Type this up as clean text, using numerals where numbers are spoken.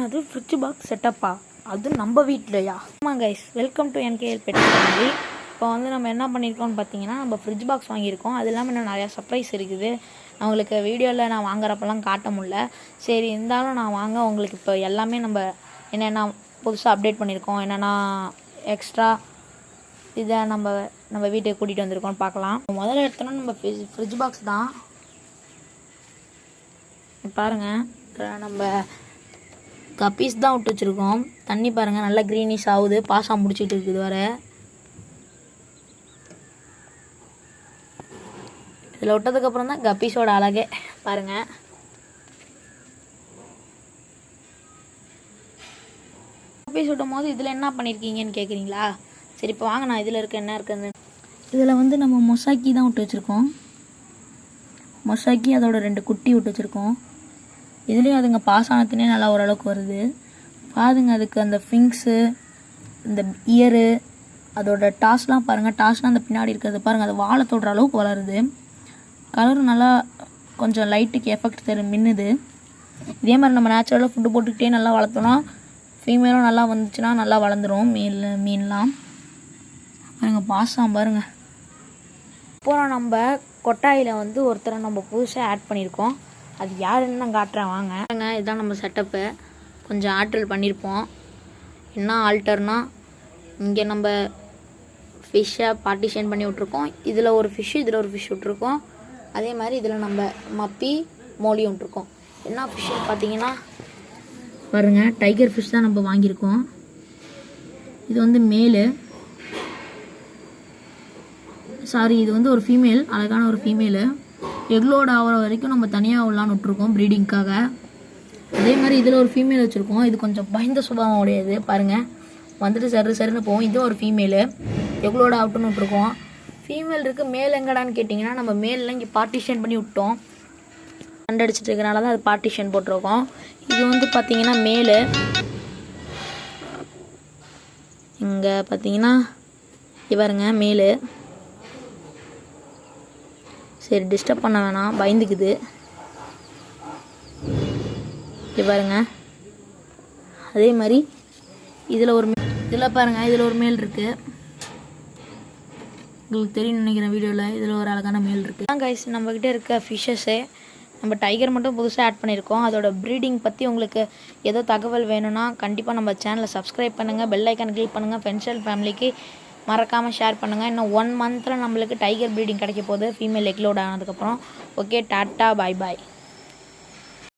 என்னது fridge box செட்டப்பா? அது நம்ம வீட்லையா? ஆமாம் guys, welcome to NKL pet family. இப்போ வந்து நம்ம என்ன பண்ணியிருக்கோம்னு பார்த்தீங்கன்னா, நம்ம ஃப்ரிட்ஜ் பாக்ஸ் வாங்கியிருக்கோம். அது இல்லாமல் இன்னும் நிறையா சர்ப்ரைஸ் இருக்குது. அவங்களுக்கு வீடியோவில் நான் வாங்குறப்பெல்லாம் காட்ட முடியல. சரி, இருந்தாலும் நான் வாங்க உங்களுக்கு இப்போ எல்லாமே நம்ம என்னென்ன புதுசாக அப்டேட் பண்ணியிருக்கோம், என்னென்னா எக்ஸ்ட்ரா இதை நம்ம வீட்டுக்கு கூட்டிகிட்டு வந்திருக்கோம்னு பார்க்கலாம். முதல்ல எடுத்தோன்னா நம்ம ஃப்ரிட்ஜ் பாக்ஸ் தான். பாருங்கள், நம்ம கப்பீஸ் தான் விட்டு வச்சுருக்கோம். தண்ணி பாருங்கள், நல்லா க்ரீனிஷ் ஆகுது, பாஸாக முடிச்சிட்டு இருக்குது வர. இதில் விட்டதுக்கப்புறம் தான் கப்பீஸோட அழகே. பாருங்கள், கப்பீஸ் விட்டும் போது இதில் என்ன பண்ணியிருக்கீங்கன்னு கேட்குறீங்களா? சரி, இப்போ வாங்க நான் இதில் இருக்க என்ன இருக்குன்னு. இதில் வந்து நம்ம மொசாக்கி தான் விட்டு வச்சுருக்கோம். மொசாக்கி அதோட 2 குட்டி விட்டு வச்சுருக்கோம். இதுலேயும் அதுங்க பாஸ் ஆனதுனே நல்லா ஓரளவுக்கு வருது. பாருங்க, அதுக்கு அந்த ஃபிங்ஸு, இந்த இயரு, அதோட டாஸ்லாம் பாருங்கள். டாஸ்லாம் அந்த பின்னாடி இருக்கிறது பாருங்கள், அது வாழை தொடுற அளவுக்கு வளருது. கலரும் நல்லா கொஞ்சம் லைட்டுக்கு எஃபெக்ட் மின்னுது. இதே மாதிரி நம்ம நேச்சுரலாக ஃபுட்டு போட்டுக்கிட்டே நல்லா வளர்த்தோன்னா, ஃபீமேலும் நல்லா வந்துச்சுன்னா நல்லா வளர்ந்துடும். மீன்லாம் பாருங்கள், பாஸாக பாருங்கள். அப்புறம் நம்ம கொட்டாயில் வந்து ஒருத்தரை நம்ம புதுசாக ஆட் பண்ணியிருக்கோம். அது யாருன்னு நான் காட்டுறேன் வாங்க. இதுதான் நம்ம செட்டப்பு. கொஞ்சம் ஆல்டர் பண்ணியிருப்போம். என்ன ஆல்டர்னா, இங்கே நம்ம ஃபிஷ்ஷை பார்ட்டிஷன் பண்ணி விட்ருக்கோம். இதில் ஒரு ஃபிஷ்ஷு, இதில் ஒரு ஃபிஷ் விட்ருக்கோம். அதே மாதிரி இதில் நம்ம மப்பி மோலியும் விட்ருக்கோம். என்ன ஃபிஷ்ஷுன்னு பார்த்தீங்கன்னா பாருங்கள், டைகர் ஃபிஷ் தான் நம்ம வாங்கியிருக்கோம். இது வந்து மேலு, சாரி, இது வந்து ஒரு ஃபீமேல், அழகான ஒரு ஃபீமேலு. எக்லோடு ஆகிற வரைக்கும் நம்ம தனியாக விடலான்னு விட்ருக்கோம் ப்ரீடிங்க்காக. அதே மாதிரி இதில் ஒரு ஃபீமேல் வச்சுருக்கோம். இது கொஞ்சம் பயந்த சுபாவம் உடையது. பாருங்கள், வந்துட்டு சருன்னு போவோம். இதுவும் ஒரு ஃபீமேலு, எக்லோடு ஆகட்டுன்னு விட்ருக்கோம். ஃபீமேல் இருக்குது, மேல் எங்கடான்னு கேட்டிங்கன்னா, நம்ம மேலெலாம் இங்கே பார்ட்டிஷன் பண்ணி விட்டோம். கண்டடிச்சிட்டு இருக்கிறனால தான் அது பார்ட்டிஷன் போட்டிருக்கோம். இது வந்து பார்த்திங்கன்னா மேலு. இங்கே பார்த்தீங்கன்னா இவருங்க மேலு. சரி, டிஸ்டர்ப் பண்ண வேணாம், பயந்துக்குது. பாருங்க, அதே மாதிரி இதில் பாருங்கள், இதில் ஒரு மேல் இருக்குது. உங்களுக்கு தெரியும் நினைக்கிறேன் வீடியோவில். இதில் ஒரு அழகான மேல் இருக்குது. தான் கைஸ், நம்மக்கிட்ட இருக்க ஃபிஷ்ஷஸ்ஸே. நம்ம டைகர் மட்டும் புதுசாக ஆட் பண்ணியிருக்கோம். அதோட ப்ரீடிங் பற்றி உங்களுக்கு ஏதோ தகவல் வேணும்னா கண்டிப்பாக நம்ம சேனலை சப்ஸ்கிரைப் பண்ணுங்கள், பெல் ஐக்கான் கிளிக் பண்ணுங்கள். ஃப்ரெண்ட்ஸ் அண்ட் ஃபேமிலிக்கு மறக்காமல் ஷேர் பண்ணுங்கள். இன்னும் 1 மந்தில் நம்மளுக்கு டைகர் ப்ரீடிங் கிடைக்க போகுது, ஃபீமேல் எக்லோட் ஆனதுக்கப்புறம். ஓகே, டாட்டா, பாய் பாய்.